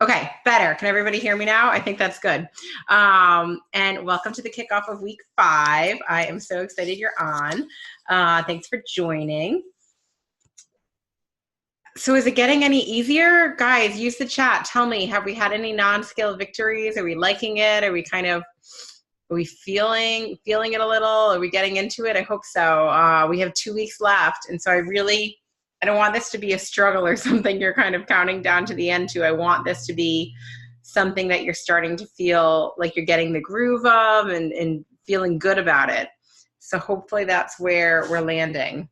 Okay, better. Can everybody hear me now? I think that's good. And welcome to the kickoff of week 5. I am so excited you're on. Thanks for joining. So is it getting any easier? Guys, use the chat. Tell me, have we had any non-scale victories? Are we liking it? Are we feeling it a little? Are we getting into it? I hope so. We have 2 weeks left. And so I don't want this to be a struggle or something you're kind of counting down to the end to. I want this to be something that you're starting to feel like you're getting the groove of and feeling good about it. So hopefully that's where we're landing.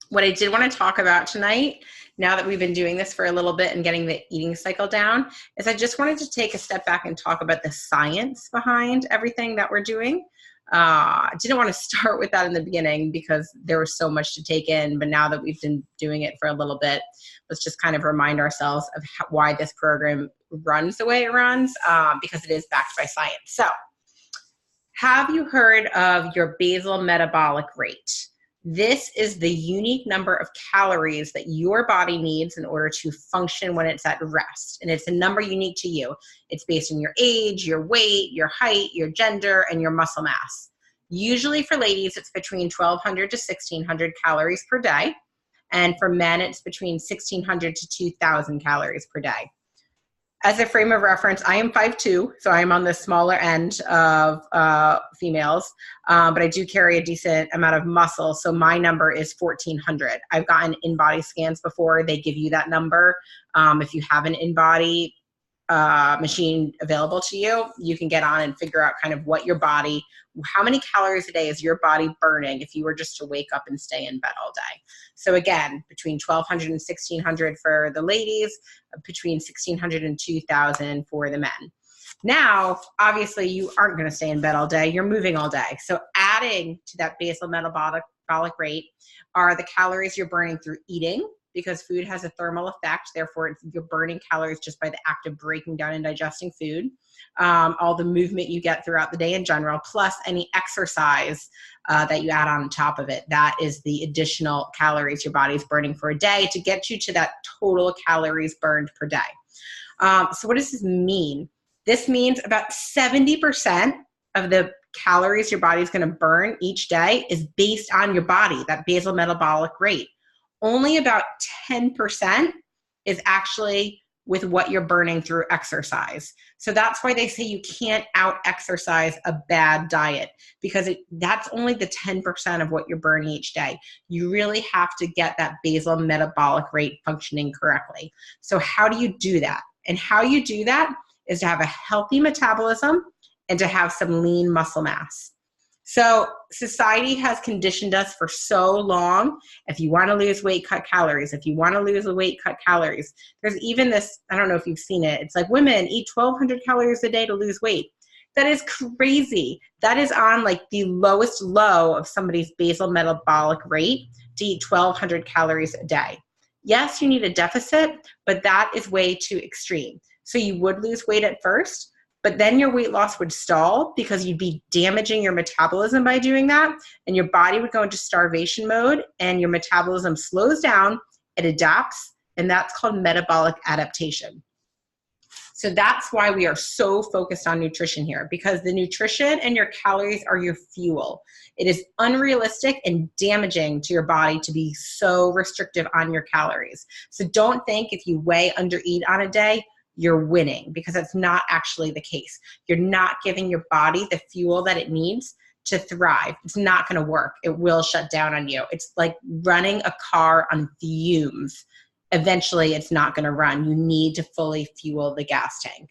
What I did want to talk about tonight, now that we've been doing this for a little bit and getting the eating cycle down, is I just wanted to take a step back and talk about the science behind everything that we're doing. I didn't want to start with that in the beginning because there was so much to take in, but now that we've been doing it for a little bit, let's just kind of remind ourselves of why this program runs the way it runs, because it is backed by science. So, have you heard of your basal metabolic rate? This is the unique number of calories that your body needs in order to function when it's at rest. And it's a number unique to you. It's based on your age, your weight, your height, your gender, and your muscle mass. Usually for ladies, it's between 1,200 to 1,600 calories per day. And for men, it's between 1,600 to 2,000 calories per day. As a frame of reference, I am 5'2", so I am on the smaller end of females, but I do carry a decent amount of muscle, so my number is 1,400. I've gotten in-body scans before. They give you that number. If you have an in-body machine available to you, you can get on and figure out kind of what your body, how many calories a day is your body burning if you were just to wake up and stay in bed all day. So again, between 1,200 and 1,600 for the ladies, between 1,600 and 2,000 for the men. Now, obviously, you aren't going to stay in bed all day. You're moving all day. So adding to that basal metabolic rate are the calories you're burning through eating, because food has a thermal effect. Therefore, you're burning calories just by the act of breaking down and digesting food. All the movement you get throughout the day in general, plus any exercise that you add on top of it. That is the additional calories your body's burning for a day to get you to that total calories burned per day. So what does this mean? This means about 70% of the calories your body's going to burn each day is based on your body, that basal metabolic rate. Only about 10% is actually with what you're burning through exercise. So that's why they say you can't out-exercise a bad diet, because that's only the 10% of what you're burning each day. You really have to get that basal metabolic rate functioning correctly. So how do you do that? And how you do that is to have a healthy metabolism and to have some lean muscle mass. So society has conditioned us for so long. If you want to lose weight, cut calories. If you want to lose the weight, cut calories. There's even this, I don't know if you've seen it. It's like women eat 1,200 calories a day to lose weight. That is crazy. That is on like the lowest low of somebody's basal metabolic rate to eat 1,200 calories a day. Yes, you need a deficit, but that is way too extreme. So you would lose weight at first, but then your weight loss would stall because you'd be damaging your metabolism by doing that, and your body would go into starvation mode, and your metabolism slows down, it adapts, and that's called metabolic adaptation. So that's why we are so focused on nutrition here, because the nutrition and your calories are your fuel. It is unrealistic and damaging to your body to be so restrictive on your calories. So don't think if you weigh under eat on a day, you're winning, because that's not actually the case. You're not giving your body the fuel that it needs to thrive. It's not going to work. It will shut down on you. It's like running a car on fumes. Eventually, it's not going to run. You need to fully fuel the gas tank.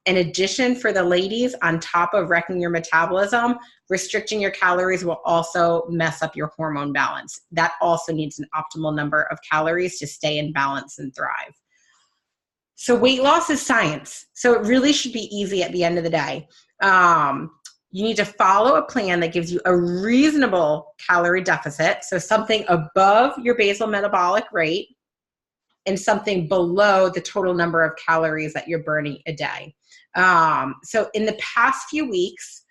In addition, for the ladies, on top of wrecking your metabolism, restricting your calories will also mess up your hormone balance. That also needs an optimal number of calories to stay in balance and thrive. So weight loss is science. So it really should be easy at the end of the day. You need to follow a plan that gives you a reasonable calorie deficit. So something above your basal metabolic rate and something below the total number of calories that you're burning a day. So in the past few weeks,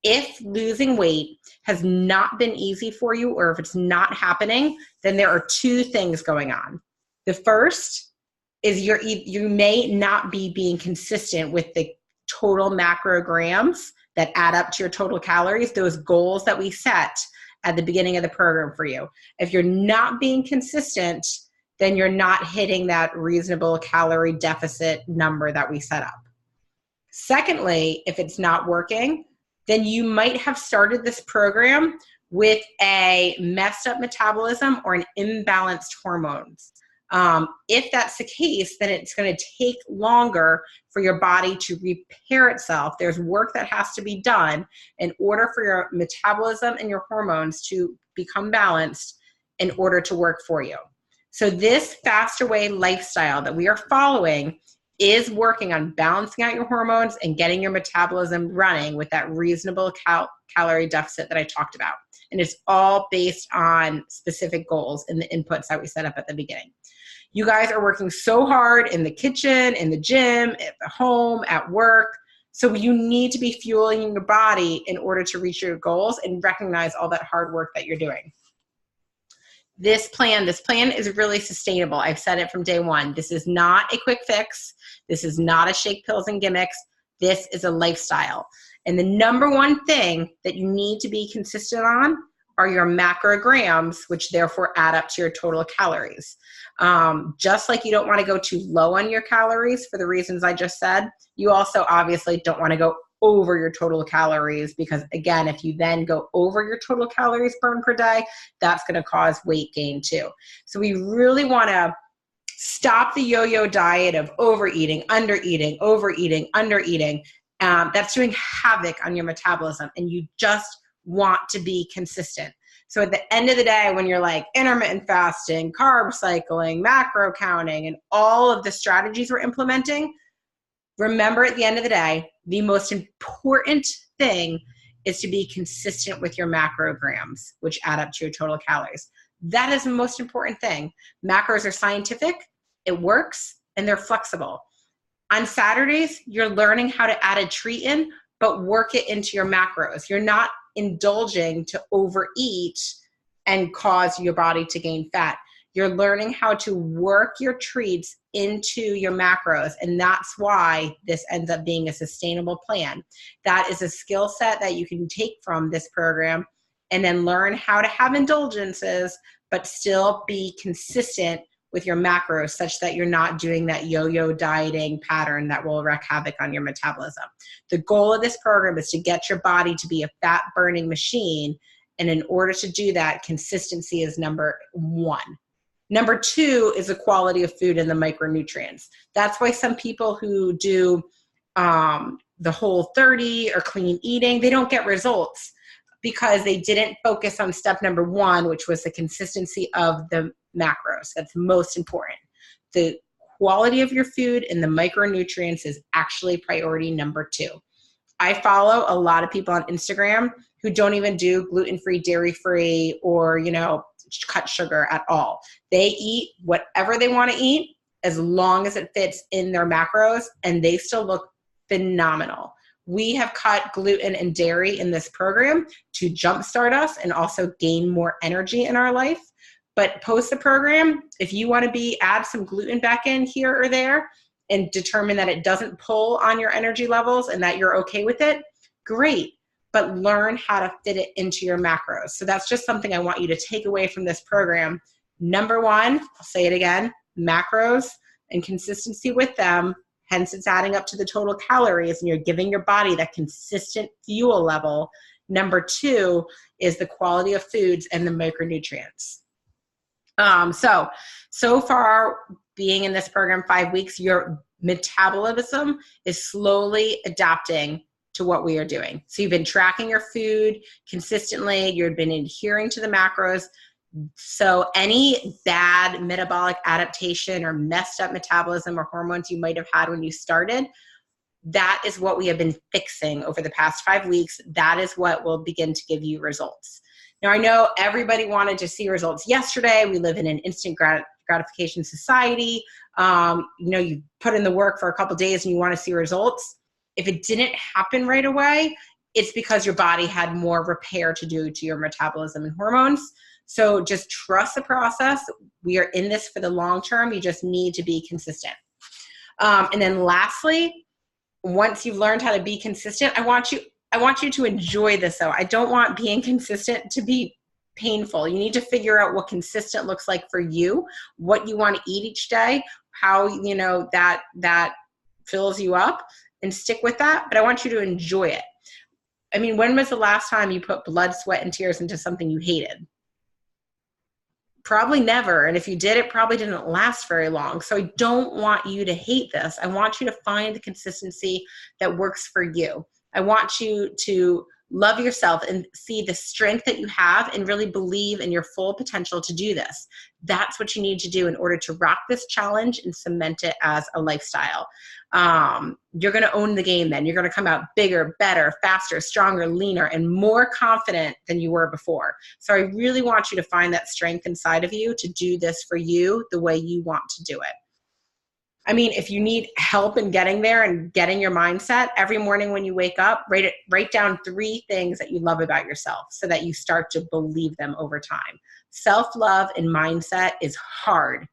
if losing weight has not been easy for you, or if it's not happening, then there are two things going on. The first is you may not be being consistent with the total macrograms that add up to your total calories, those goals that we set at the beginning of the program for you. If you're not being consistent, then you're not hitting that reasonable calorie deficit number that we set up. Secondly, if it's not working, then you might have started this program with a messed up metabolism or an imbalanced hormones. If that's the case, then it's going to take longer for your body to repair itself. There's work that has to be done in order for your metabolism and your hormones to become balanced in order to work for you. So this Fast Away lifestyle that we are following is working on balancing out your hormones and getting your metabolism running with that reasonable calorie deficit that I talked about. And it's all based on specific goals in the inputs that we set up at the beginning. You guys are working so hard in the kitchen, in the gym, at the home, at work. So you need to be fueling your body in order to reach your goals and recognize all that hard work that you're doing. This plan is really sustainable. I've said it from day one. This is not a quick fix. This is not a shake, pills, and gimmicks. This is a lifestyle. And the number one thing that you need to be consistent on are your macrograms, which therefore add up to your total calories. Just like you don't want to go too low on your calories for the reasons I just said, you also obviously don't want to go over your total calories, because again, if you then go over your total calories burned per day, that's going to cause weight gain too. So we really want to stop the yo-yo diet of overeating, undereating, overeating, undereating. That's doing havoc on your metabolism, and you just want to be consistent. So at the end of the day, when you're like intermittent fasting, carb cycling, macro counting, and all of the strategies we're implementing, remember at the end of the day, the most important thing is to be consistent with your macrograms, which add up to your total calories. That is the most important thing. Macros are scientific, it works, and they're flexible. On Saturdays, you're learning how to add a treat in, but work it into your macros. You're not indulging to overeat and cause your body to gain fat. You're learning how to work your treats into your macros, and that's why this ends up being a sustainable plan. That is a skill set that you can take from this program and then learn how to have indulgences, but still be consistent with your macros such that you're not doing that yo-yo dieting pattern that will wreak havoc on your metabolism. The goal of this program is to get your body to be a fat burning machine. And in order to do that, consistency is number one. Number two is the quality of food and the micronutrients. That's why some people who do the Whole30 or clean eating, they don't get results because they didn't focus on step number one, which was the consistency of the macros. That's most important. The quality of your food and the micronutrients is actually priority number two. I follow a lot of people on Instagram who don't even do gluten-free, dairy-free, or, cut sugar at all. They eat whatever they want to eat as long as it fits in their macros, and they still look phenomenal. We have cut gluten and dairy in this program to jumpstart us and also gain more energy in our life. But post the program, if you want to add some gluten back in here or there and determine that it doesn't pull on your energy levels and that you're okay with it, great. But learn how to fit it into your macros. So that's just something I want you to take away from this program. Number one, I'll say it again, macros and consistency with them. Hence, it's adding up to the total calories and you're giving your body that consistent fuel level. Number two is the quality of foods and the micronutrients. So far, being in this program 5 weeks, your metabolism is slowly adapting to what we are doing. So you've been tracking your food consistently, you've been adhering to the macros. So any bad metabolic adaptation or messed up metabolism or hormones you might have had when you started, that is what we have been fixing over the past 5 weeks. That is what will begin to give you results. Now, I know everybody wanted to see results yesterday. We live in an instant gratification society. You put in the work for a couple of days and you want to see results. If it didn't happen right away, it's because your body had more repair to do to your metabolism and hormones. So just trust the process. We are in this for the long term. You just need to be consistent. And then lastly, once you've learned how to be consistent, I want you to enjoy this though. I don't want being consistent to be painful. You need to figure out what consistent looks like for you, what you want to eat each day, how, you know, that fills you up, and stick with that. But I want you to enjoy it. I mean, when was the last time you put blood, sweat, and tears into something you hated? Probably never. And if you did, it probably didn't last very long. So I don't want you to hate this. I want you to find the consistency that works for you. I want you to love yourself and see the strength that you have and really believe in your full potential to do this. That's what you need to do in order to rock this challenge and cement it as a lifestyle. You're going to own the game then. You're going to come out bigger, better, faster, stronger, leaner, and more confident than you were before. So I really want you to find that strength inside of you to do this for you the way you want to do it. I mean, if you need help in getting there and getting your mindset, every morning when you wake up, write down 3 things that you love about yourself so that you start to believe them over time. Self-love and mindset is hard,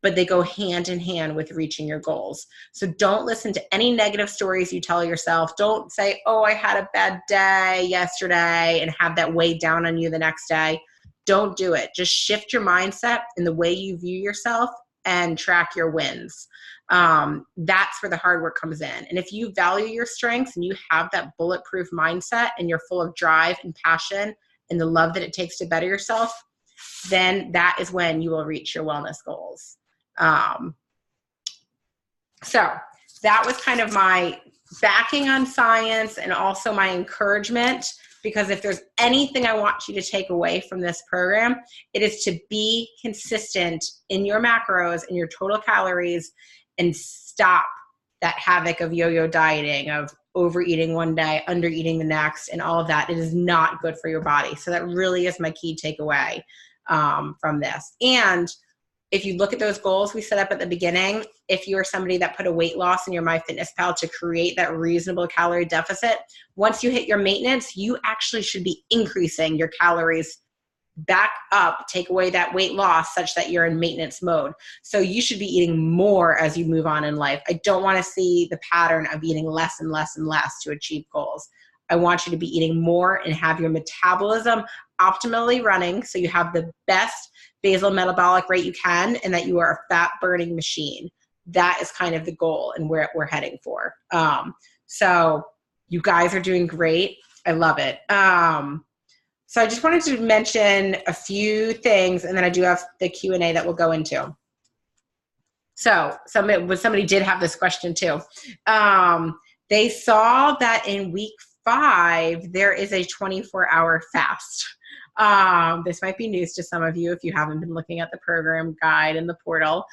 but they go hand in hand with reaching your goals. So don't listen to any negative stories you tell yourself. Don't say, oh, I had a bad day yesterday, and have that weigh down on you the next day. Don't do it. Just shift your mindset in the way you view yourself and track your wins. That's where the hard work comes in. And if you value your strengths and you have that bulletproof mindset and you're full of drive and passion and the love that it takes to better yourself, then that is when you will reach your wellness goals. So that was kind of my backing on science and also my encouragement, because if there's anything I want you to take away from this program, it is to be consistent in your macros and your total calories and stop that havoc of yo-yo dieting, of overeating one day, undereating the next, and all of that. It is not good for your body. So that really is my key takeaway from this. And if you look at those goals we set up at the beginning, if you are somebody that put a weight loss in your MyFitnessPal to create that reasonable calorie deficit, once you hit your maintenance, you actually should be increasing your calories back up, take away that weight loss such that you're in maintenance mode. So you should be eating more as you move on in life. I don't want to see the pattern of eating less and less and less to achieve goals. I want you to be eating more and have your metabolism optimally running so you have the best basal metabolic rate you can, and that you are a fat burning machine. That is kind of the goal and where we're heading for. So you guys are doing great. I love it. So I just wanted to mention a few things, and then I do have the Q&A that we'll go into. So somebody did have this question too. They saw that in week 5, there is a 24-hour fast. This might be news to some of you if you haven't been looking at the program guide in the portal.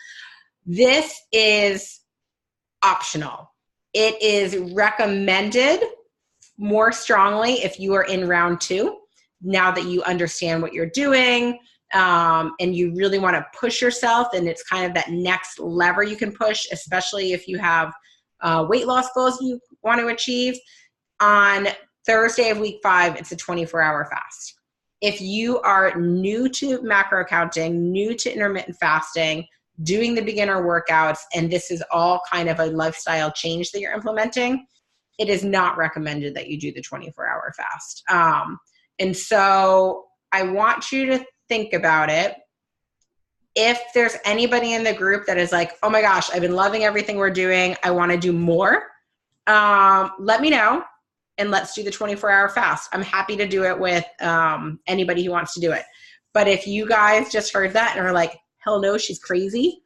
This is optional. It is recommended more strongly if you are in round 2, now that you understand what you're doing, and you really want to push yourself, and it's kind of that next lever you can push, especially if you have weight loss goals you want to achieve. On Thursday of week 5, it's a 24-hour fast. If you are new to macro counting, new to intermittent fasting, doing the beginner workouts, and this is all kind of a lifestyle change that you're implementing, it is not recommended that you do the 24-hour fast. And so I want you to think about it. If there's anybody in the group that is like, oh my gosh, I've been loving everything we're doing, I want to do more, let me know. And let's do the 24-hour fast. I'm happy to do it with anybody who wants to do it. But if you guys just heard that and are like, hell no, she's crazy,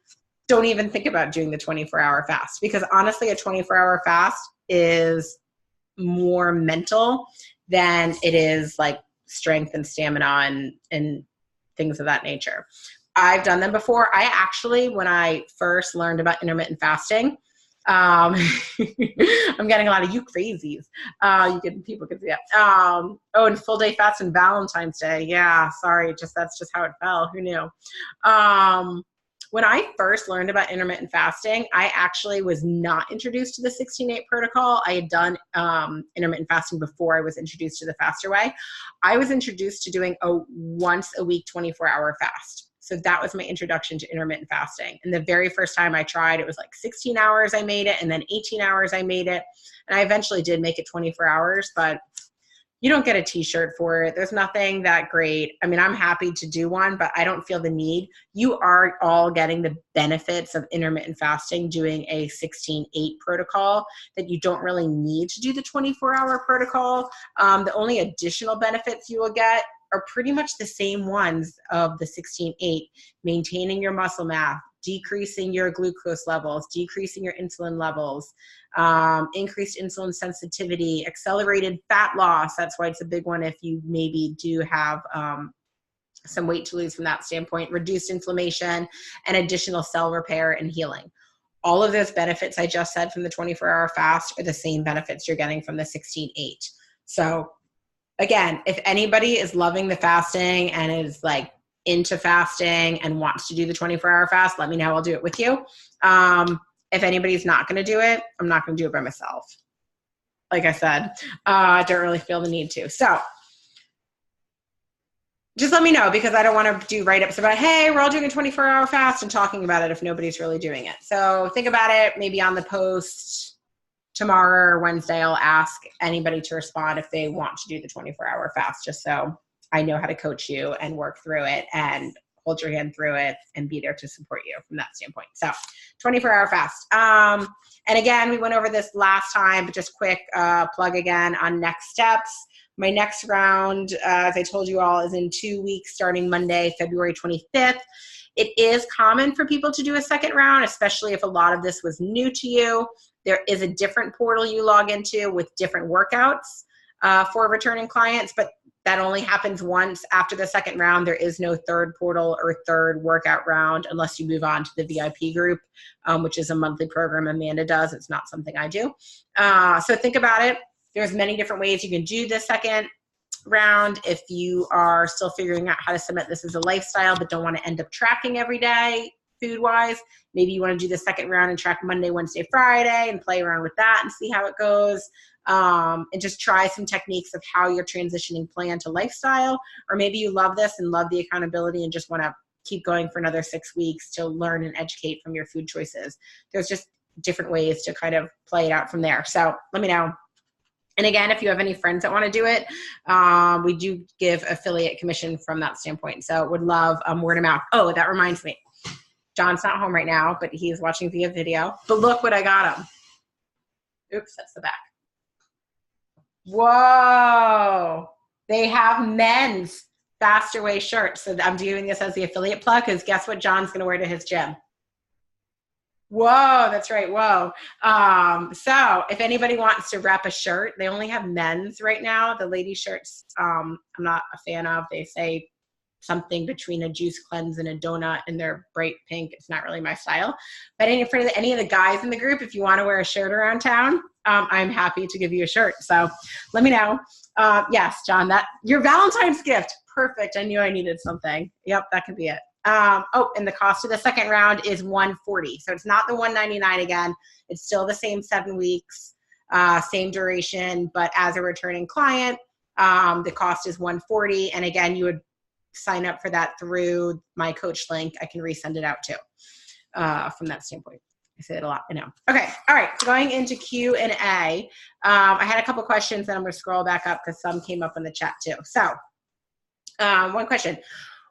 don't even think about doing the 24-hour fast. Because honestly, a 24-hour fast is more mental than it is like strength and stamina and things of that nature. I've done them before. I actually, when I first learned about intermittent fasting, I'm getting a lot of you crazies. People can see that. Oh, and full day fast and Valentine's Day. Yeah, sorry. That's just how it fell. Who knew? When I first learned about intermittent fasting, I actually was not introduced to the 16-8 protocol. I had done intermittent fasting before I was introduced to the faster way. I was introduced to doing a once a week, 24-hour fast. So that was my introduction to intermittent fasting. And the very first time I tried, it was like 16 hours I made it, and then 18 hours I made it. And I eventually did make it 24 hours, but you don't get a t-shirt for it. There's nothing that great. I mean, I'm happy to do one, but I don't feel the need. You are all getting the benefits of intermittent fasting doing a 16-8 protocol that you don't really need to do the 24-hour protocol. The only additional benefits you will get are pretty much the same ones of the 16-8, maintaining your muscle mass, decreasing your glucose levels, decreasing your insulin levels, increased insulin sensitivity, accelerated fat loss. That's why it's a big one if you maybe do have some weight to lose from that standpoint, reduced inflammation, and additional cell repair and healing. All of those benefits I just said from the 24-hour fast are the same benefits you're getting from the 16-8. So again, if anybody is loving the fasting and is like into fasting and wants to do the 24-hour fast, let me know. I'll do it with you. If anybody's not going to do it, I'm not going to do it by myself. Like I said, I don't really feel the need to. So just let me know, because I don't want to do write-ups about, hey, we're all doing a 24-hour fast and talking about it if nobody's really doing it. So think about it. Maybe on the post tomorrow or Wednesday, I'll ask anybody to respond if they want to do the 24-hour fast, just so I know how to coach you and work through it and hold your hand through it and be there to support you from that standpoint. So 24-hour fast. And again, we went over this last time, but just quick plug again on next steps. My next round, as I told you all, is in 2 weeks, starting Monday, February 25th. It is common for people to do a second round, especially if a lot of this was new to you. There is a different portal you log into with different workouts for returning clients, but that only happens once. After the second round, there is no third portal or third workout round unless you move on to the VIP group, which is a monthly program Amanda does. It's not something I do. So think about it. There's many different ways you can do the second round. If you are still figuring out how to submit this as a lifestyle but don't want to end up tracking every day food-wise, maybe you want to do the second round and track Monday, Wednesday, Friday and play around with that and see how it goes. And just try some techniques of how you're transitioning plan to lifestyle. Or maybe you love this and love the accountability and just want to keep going for another 6 weeks to learn and educate from your food choices. There's just different ways to kind of play it out from there. So let me know. And again, if you have any friends that want to do it, we do give affiliate commission from that standpoint. So would love word of mouth. Oh, that reminds me. John's not home right now, but he's watching via video. But look what I got him. Oops, that's the back. Whoa. They have men's Faster Way shirts. So I'm doing this as the affiliate plug because guess what John's going to wear to his gym? Whoa, that's right. Whoa. So if anybody wants to rep a shirt, they only have men's right now. The lady shirts, I'm not a fan of. They say something between a juice cleanse and a donut, and they're bright pink. It's not really my style. But for any of the guys in the group, if you want to wear a shirt around town, I'm happy to give you a shirt. So let me know. Yes, John, that your Valentine's gift. Perfect. I knew I needed something. Yep, that could be it. Oh, and the cost of the second round is $140. So it's not the $199 again. It's still the same 7 weeks, same duration, but as a returning client, the cost is $140. And again, you would sign up for that through my coach link. I can resend it out too, from that standpoint. I say it a lot, I know. Okay, all right, going into Q&A. I had a couple questions and I'm gonna scroll back up because some came up in the chat too. So one question.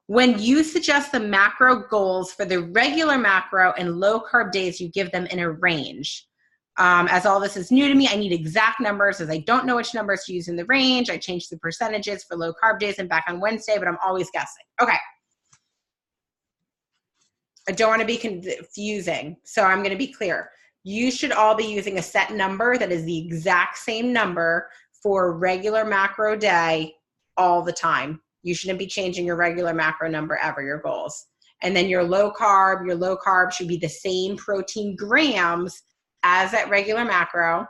When you suggest the macro goals for the regular macro and low carb days, you give them in a range. As all this is new to me, I need exact numbers as I don't know which numbers to use in the range. I changed the percentages for low carb days and back on Wednesday, but I'm always guessing. Okay. I don't want to be confusing, so I'm going to be clear. You should all be using a set number that is the exact same number for regular macro day all the time. You shouldn't be changing your regular macro number ever, your goals. And then your low carb should be the same protein grams as that regular macro,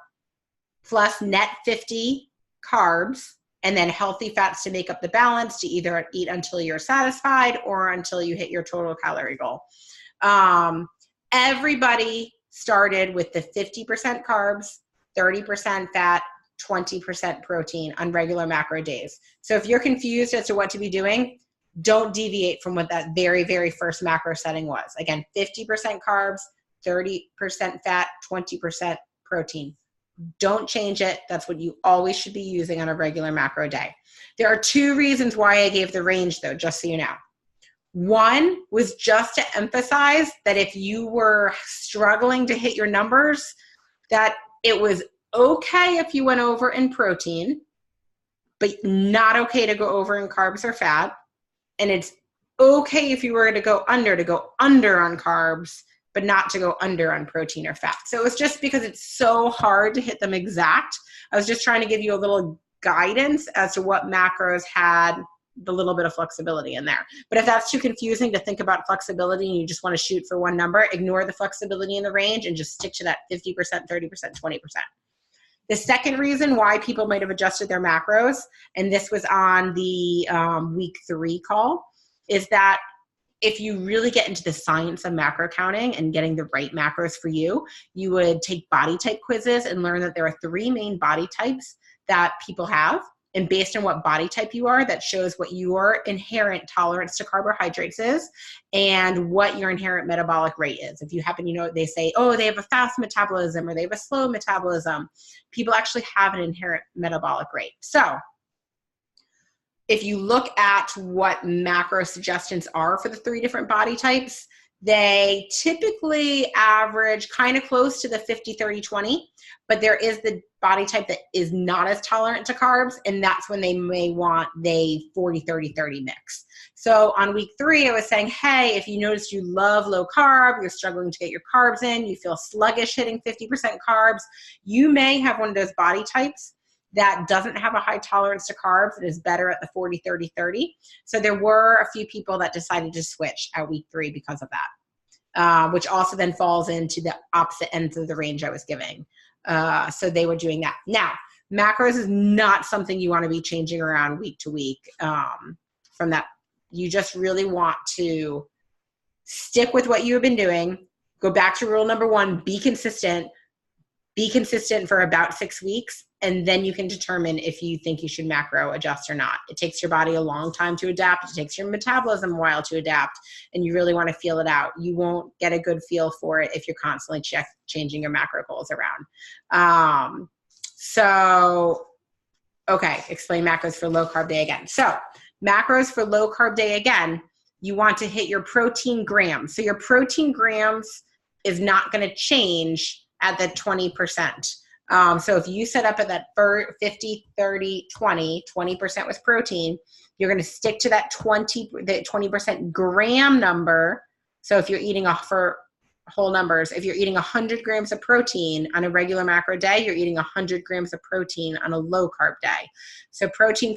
plus net 50 carbs, and then healthy fats to make up the balance to either eat until you're satisfied or until you hit your total calorie goal. Everybody started with the 50% carbs, 30% fat, 20% protein on regular macro days. So if you're confused as to what to be doing, don't deviate from what that very, very first macro setting was. Again, 50% carbs, 30% fat, 20% protein. Don't change it. That's what you always should be using on a regular macro day. There are two reasons why I gave the range, though, just so you know. One was just to emphasize that if you were struggling to hit your numbers, that it was okay if you went over in protein, but not okay to go over in carbs or fat. And it's okay if you were to go under on carbs, but not to go under on protein or fat. So it's just because it's so hard to hit them exact. I was just trying to give you a little guidance as to what macros had the little bit of flexibility in there. But if that's too confusing to think about flexibility and you just want to shoot for one number, ignore the flexibility in the range and just stick to that 50%, 30%, 20%. The second reason why people might have adjusted their macros, and this was on the week 3 call, is that if you really get into the science of macro counting and getting the right macros for you, you would take body type quizzes and learn that there are 3 main body types that people have. And based on what body type you are, that shows what your inherent tolerance to carbohydrates is and what your inherent metabolic rate is. If you happen, they say, oh, they have a fast metabolism or they have a slow metabolism. People actually have an inherent metabolic rate. So if you look at what macro suggestions are for the 3 different body types, they typically average kind of close to the 50-30-20, but there is the body type that is not as tolerant to carbs, and that's when they may want the 40-30-30 mix. So on week 3, I was saying, hey, if you notice you love low carb, you're struggling to get your carbs in, you feel sluggish hitting 50% carbs, you may have one of those body types that doesn't have a high tolerance to carbs and is better at the 40-30-30. So there were a few people that decided to switch at week 3 because of that, which also then falls into the opposite ends of the range I was giving. So they were doing that. Now, macros is not something you want to be changing around week to week from that. You just really want to stick with what you have been doing. Go back to rule number 1, be consistent. Be consistent for about 6 weeks, and then you can determine if you think you should macro adjust or not. It takes your body a long time to adapt. It takes your metabolism a while to adapt, and you really want to feel it out. You won't get a good feel for it if you're constantly changing your macro goals around. Okay, explain macros for low carb day again. So macros for low carb day again, you want to hit your protein grams. So your protein grams is not going to change at the 20%. So if you set up at that 50, 30, 20, 20% was protein, you're going to stick to that 20% gram number. So if you're eating for whole numbers, if you're eating 100 grams of protein on a regular macro day, you're eating 100 grams of protein on a low carb day. So protein,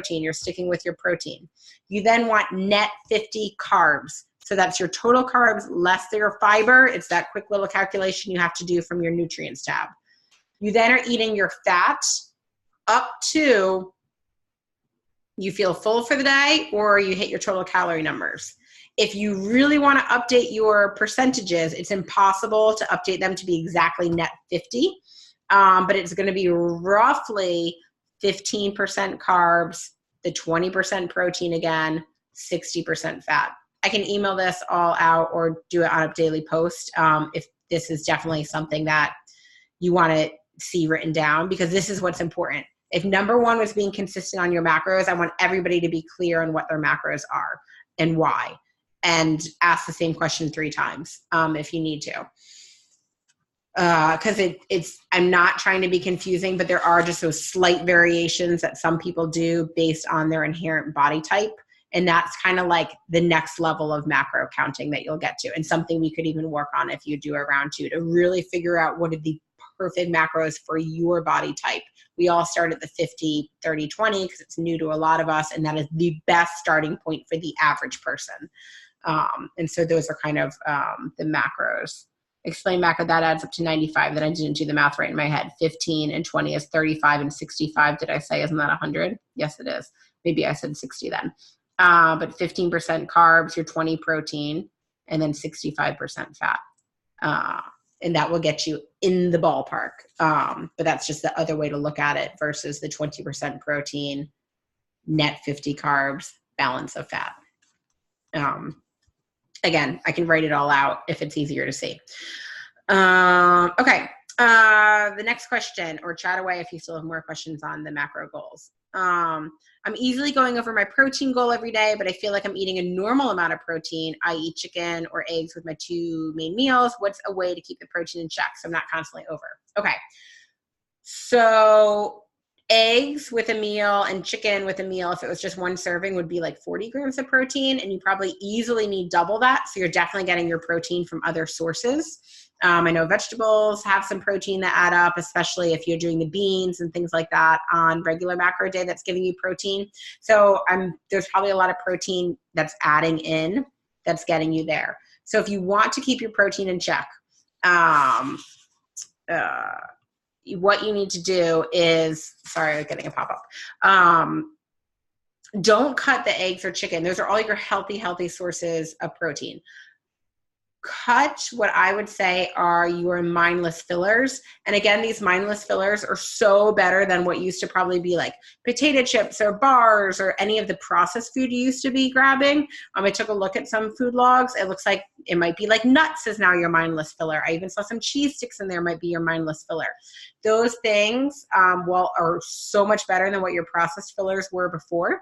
you're sticking with your protein. You then want net 50 carbs. So that's your total carbs less your fiber. It's that quick little calculation you have to do from your nutrients tab. You then are eating your fats up to you feel full for the day or you hit your total calorie numbers. If you really want to update your percentages, it's impossible to update them to be exactly net 50, but it's going to be roughly 15% carbs, the 20% protein again, 60% fat. I can email this all out or do it on a daily post if this is definitely something that you want to see written down, because this is what's important. If number 1 was being consistent on your macros, I want everybody to be clear on what their macros are and why, and ask the same question 3 times if you need to. Because I'm not trying to be confusing, but there are just those slight variations that some people do based on their inherent body type. And that's kind of like the next level of macro counting that you'll get to, and something we could even work on if you do a round 2 to really figure out what are the perfect macros for your body type. We all start at the 50, 30, 20 because it's new to a lot of us, and that is the best starting point for the average person. And so those are kind of the macros. Explain macro, that adds up to 95. Then I didn't do the math right in my head. 15 and 20 is 35 and 65. Did I say, isn't that 100? Yes, it is. Maybe I said 60 then. But 15% carbs, your 20 protein, and then 65% fat. And that will get you in the ballpark. But that's just the other way to look at it versus the 20% protein, net 50 carbs, balance of fat. Again, I can write it all out if it's easier to see. Okay. The next question, or chat away if you still have more questions on the macro goals. I'm easily going over my protein goal every day, but I feel like I'm eating a normal amount of protein, i.e. chicken or eggs with my 2 main meals. What's a way to keep the protein in check so I'm not constantly over? Okay. So eggs with a meal and chicken with a meal, if it was just 1 serving, would be like 40 grams of protein, and you probably easily need double that. So you're definitely getting your protein from other sources. I know vegetables have some protein that add up, especially if you're doing the beans and things like that on regular macro day that's giving you protein. So there's probably a lot of protein that's adding in that's getting you there. So if you want to keep your protein in check, what you need to do is, sorry, I'm getting a pop-up. Don't cut the eggs or chicken. Those are all your healthy sources of protein. Cut what I would say are your mindless fillers. And again, these mindless fillers are so better than what used to probably be like potato chips or bars or any of the processed food you used to be grabbing. I took a look at some food logs. It looks like it might be like nuts is now your mindless filler. I even saw some cheese sticks in there might be your mindless filler. Those things, are so much better than what your processed fillers were before.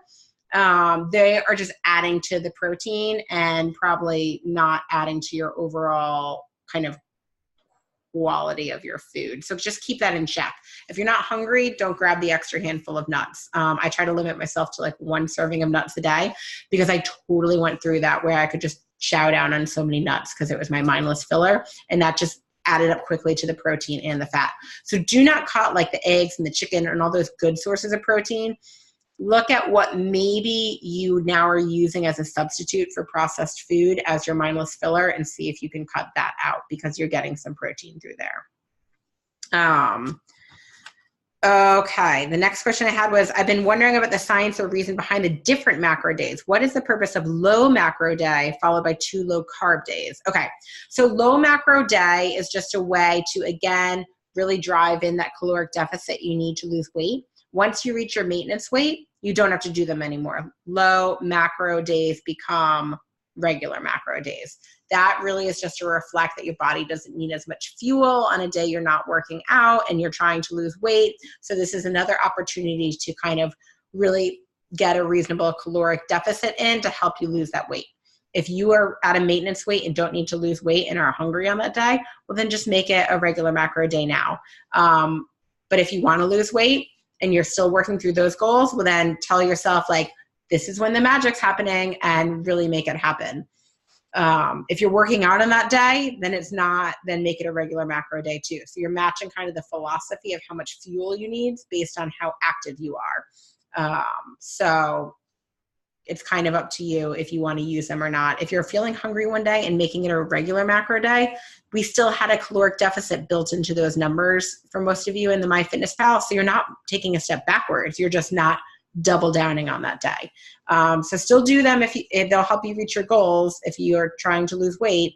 They are just adding to the protein and probably not adding to your overall kind of quality of your food. So just keep that in check. If you're not hungry, don't grab the extra handful of nuts. I try to limit myself to like 1 serving of nuts a day because I totally went through that where I could just chow down on so many nuts because it was my mindless filler, and that just added up quickly to the protein and the fat. So do not cut like the eggs and the chicken and all those good sources of protein. Look at what maybe you now are using as a substitute for processed food as your mindless filler and see if you can cut that out because you're getting some protein through there. Okay, the next question I had was, I've been wondering about the science or reason behind the different macro days. What is the purpose of low macro day followed by 2 low carb days? Okay, so low macro day is just a way to, again, really drive in that caloric deficit you need to lose weight. Once you reach your maintenance weight, you don't have to do them anymore. Low macro days become regular macro days. That really is just to reflect that your body doesn't need as much fuel on a day you're not working out and you're trying to lose weight. So this is another opportunity to kind of really get a reasonable caloric deficit in to help you lose that weight. If you are at a maintenance weight and don't need to lose weight and are hungry on that day, well, then just make it a regular macro day now. But if you want to lose weight, and you're still working through those goals, well then tell yourself like, this is when the magic's happening and really make it happen. If you're working out on that day, then it's not, then make it a regular macro day too. So you're matching kind of the philosophy of how much fuel you need based on how active you are. So it's kind of up to you if you want to use them or not. If you're feeling hungry one day and making it a regular macro day, we still had a caloric deficit built into those numbers for most of you in the MyFitnessPal. So you're not taking a step backwards. You're just not double downing on that day. So still do them if they'll help you reach your goals if you are trying to lose weight.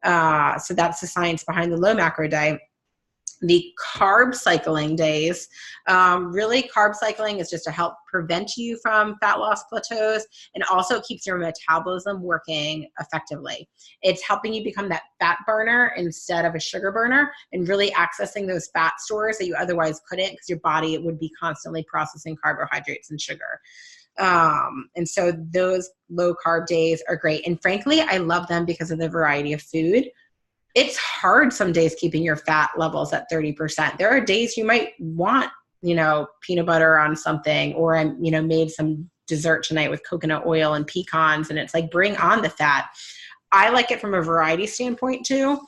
So that's the science behind the low macro day. The carb cycling days, really carb cycling is just to help prevent you from fat loss plateaus, and also keeps your metabolism working effectively. It's helping you become that fat burner instead of a sugar burner and really accessing those fat stores that you otherwise couldn't because your body would be constantly processing carbohydrates and sugar. And so those low carb days are great. And frankly, I love them because of the variety of food. It's hard some days keeping your fat levels at 30%. There are days you might want, peanut butter on something, or I, made some dessert tonight with coconut oil and pecans, and it's like, bring on the fat. I like it from a variety standpoint too.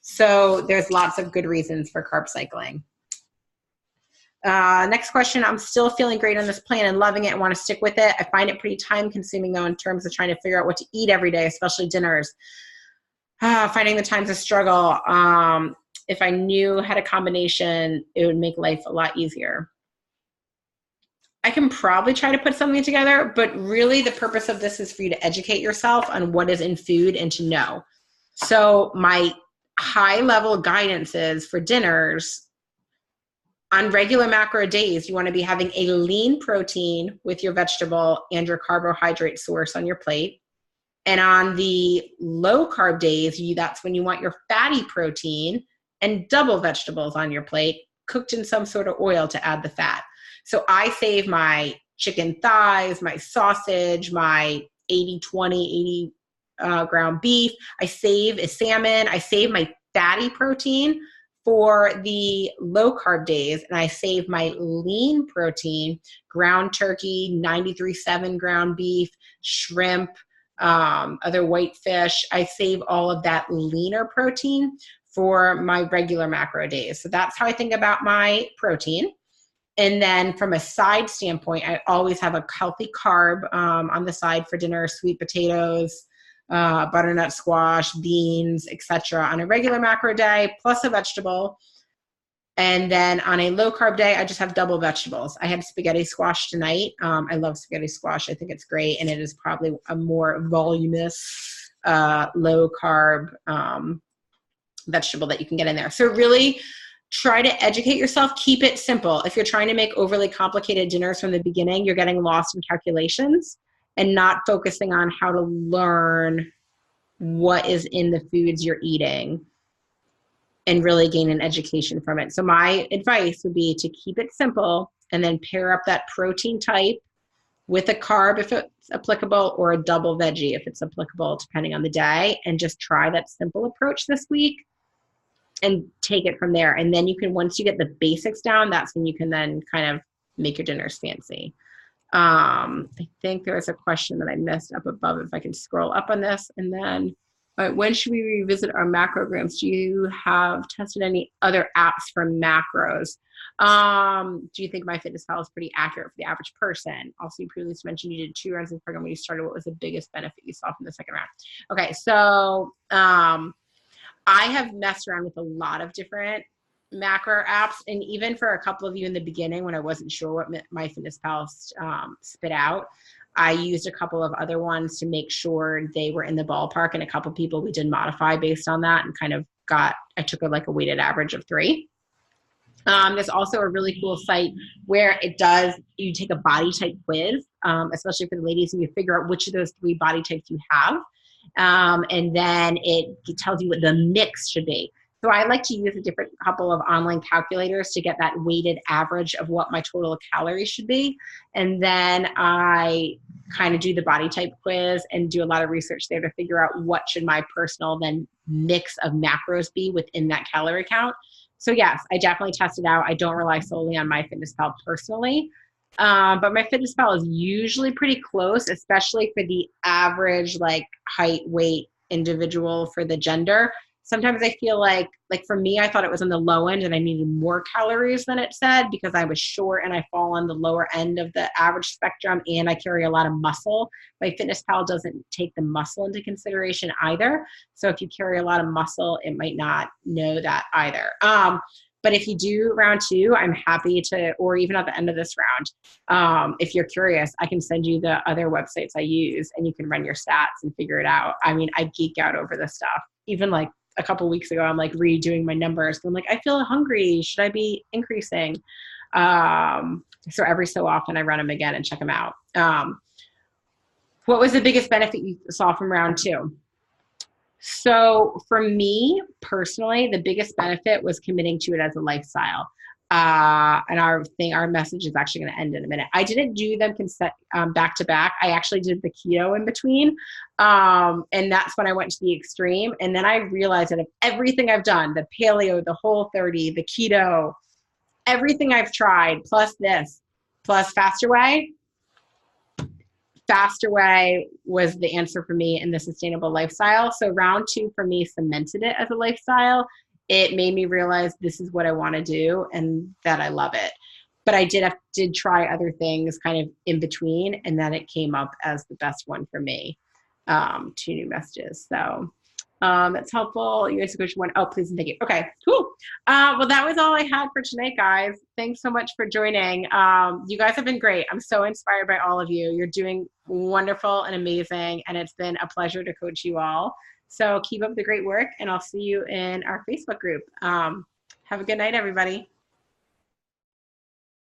So there's lots of good reasons for carb cycling. Next question. I'm still feeling great on this plan and loving it and want to stick with it. I find it pretty time consuming though, in terms of trying to figure out what to eat every day, especially dinners. Finding the time's a struggle. If I knew had a combination, it would make life a lot easier. I can probably try to put something together, but really the purpose of this is for you to educate yourself on what is in food and to know. So my high level guidance is for dinners, on regular macro days, you want to be having a lean protein with your vegetable and your carbohydrate source on your plate. And on the low carb days, that's when you want your fatty protein and double vegetables on your plate, cooked in some sort of oil to add the fat. So I save my chicken thighs, my sausage, my 80-20, 80 ground beef. I save a salmon. I save my fatty protein for the low carb days, and I save my lean protein, ground turkey, 93.7 ground beef, shrimp, other white fish. I save all of that leaner protein for my regular macro days. So that's how I think about my protein. And then from a side standpoint, I always have a healthy carb on the side for dinner, sweet potatoes, butternut squash, beans, etc. on a regular macro day, plus a vegetable. And then on a low carb day, I just have double vegetables. I had spaghetti squash tonight. I love spaghetti squash. I think it's great. And it is probably a more voluminous, low carb vegetable that you can get in there. So really try to educate yourself. Keep it simple. If you're trying to make overly complicated dinners from the beginning, you're getting lost in calculations and not focusing on how to learn what is in the foods you're eating and really gain an education from it. So my advice would be to keep it simple and then pair up that protein type with a carb if it's applicable, or a double veggie if it's applicable, depending on the day, and just try that simple approach this week and take it from there. And then you can, once you get the basics down, that's when you can then kind of make your dinners fancy. I think there was a question that I missed up above, if I can scroll up on this. And then, when should we revisit our macrograms? Do you have tested any other apps for macros? Do you think MyFitnessPal is pretty accurate for the average person? Also, you previously mentioned you did 2 rounds of the program when you started. What was the biggest benefit you saw from the second round? Okay, so I have messed around with a lot of different macro apps, and even for a couple of you in the beginning when I wasn't sure what MyFitnessPal spit out, I used a couple of other ones to make sure they were in the ballpark, and a couple of people we did modify based on that, and kind of I took a weighted average of 3. There's also a really cool site where you take a body type quiz, especially for the ladies, and you figure out which of those 3 body types you have. And then it tells you what the mix should be. So I like to use a different couple of online calculators to get that weighted average of what my total calories should be. And then I kind of do the body type quiz and do a lot of research there to figure out what should my personal then mix of macros be within that calorie count. So yes, I definitely test it out. I don't rely solely on MyFitnessPal personally. But MyFitnessPal is usually pretty close, especially for the average height, weight individual for the gender. Sometimes I feel like for me, I thought it was on the low end and I needed more calories than it said because I was short and I fall on the lower end of the average spectrum and I carry a lot of muscle. MyFitnessPal doesn't take the muscle into consideration either. So if you carry a lot of muscle, it might not know that either. But if you do round 2, I'm happy to, or even at the end of this round, if you're curious, I can send you the other websites I use and you can run your stats and figure it out. I mean, I geek out over this stuff. Even a couple weeks ago, I'm redoing my numbers. I'm I feel hungry. Should I be increasing? So every so often I run them again and check them out. What was the biggest benefit you saw from round 2? So for me personally, the biggest benefit was committing to it as a lifestyle. And our message is actually going to end in a minute. I didn't do them back to back. I actually did the keto in between. And that's when I went to the extreme. And then I realized that of everything I've done, the paleo, the Whole30, the keto, everything I've tried, plus this, plus Faster Way was the answer for me in the sustainable lifestyle. So round 2 for me cemented it as a lifestyle. It made me realize this is what I want to do and that I love it. But I did try other things kind of in between, and then it came up as the best one for me. 2 new messages. So that's helpful. You answered question 1. Oh, please and thank you. Okay, cool. Well, that was all I had for tonight, guys. Thanks so much for joining. You guys have been great. I'm so inspired by all of you. You're doing wonderful and amazing, and it's been a pleasure to coach you all. So keep up the great work, and I'll see you in our Facebook group. Have a good night, everybody.